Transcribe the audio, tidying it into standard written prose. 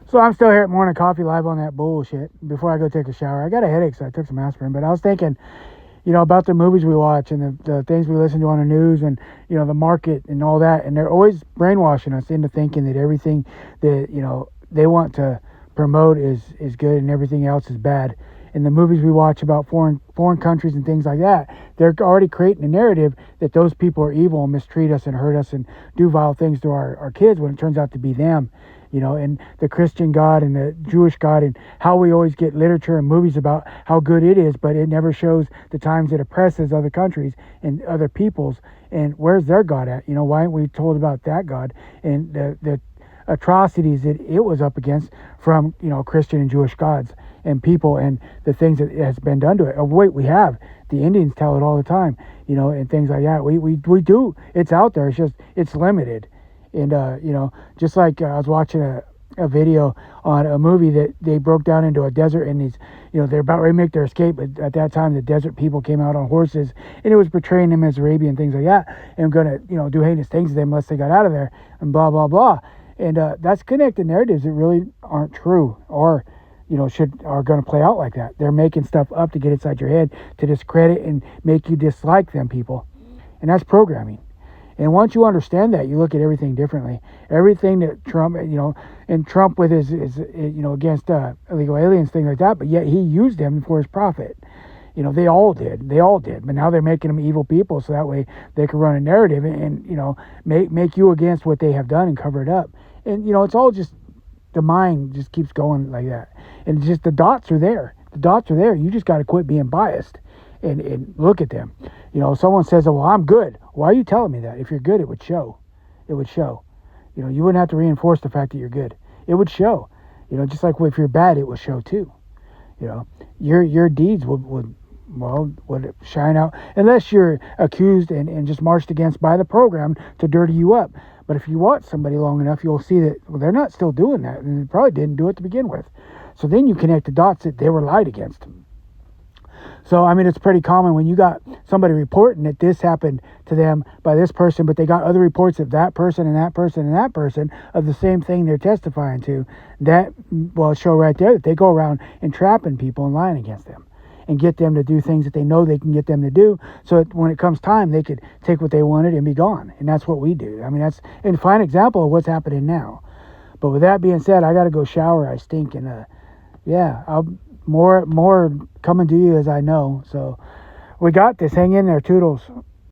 So I'm still here at Morning Coffee Live on that bullshit before I go take a shower. I got a headache, so I took some aspirin. But I was thinking, about the movies we watch and the things we listen to on the news and, the market and all that. And they're always brainwashing us into thinking that everything that, they want to promote is good and everything else is bad. And the movies we watch about foreign countries and things like that, they're already creating a narrative that those people are evil and mistreat us and hurt us and do vile things to our kids when it turns out to be them. And the Christian God and the Jewish God, and how we always get literature and movies about how good it is, but it never shows the times it oppresses other countries and other peoples. And where's their God at? Why aren't we told about that God and the atrocities that it was up against from, Christian and Jewish gods and people and the things that has been done to it? Oh, wait, we have. The Indians tell it all the time, and things like that. We do. It's out there. It's just, it's limited. And, just like I was watching a video on a movie that they broke down into a desert, and these, they're about ready to make their escape. But at that time, the desert people came out on horses, and it was portraying them as Arabian, things like that, and going to, do heinous things to them unless they got out of there, and blah, blah, blah. And that's connected narratives that really aren't true or, are going to play out like that. They're making stuff up to get inside your head to discredit and make you dislike them people. And that's programming. And once you understand that, you look at everything differently. Everything that Trump, and Trump with his against illegal aliens, things like that, but yet he used them for his profit. They all did. But now they're making them evil people, so that way they can run a narrative and make you against what they have done and cover it up. And, it's all just, the mind just keeps going like that. And just the dots are there. The dots are there. You just got to quit being biased and look at them. Someone says, well, I'm good. Why are you telling me that? If you're good, it would show. It would show. You wouldn't have to reinforce the fact that you're good. It would show. Just like if you're bad, it would show too. Your deeds would shine out, unless you're accused and just marched against by the program to dirty you up. But if you watch somebody long enough, you'll see that, well, they're not still doing that, and they probably didn't do it to begin with. So then you connect the dots that they were lied against. So, it's pretty common when you got somebody reporting that this happened to them by this person, but they got other reports of that person and that person and that person of the same thing they're testifying to. That will show right there that they go around and trapping people and lying against them and get them to do things that they know they can get them to do, so that when it comes time, they could take what they wanted and be gone. And that's what we do. That's a fine example of what's happening now. But with that being said, I got to go shower. I stink. And, I'll more coming to you as I know. So we got this. Hang in there. Toodles.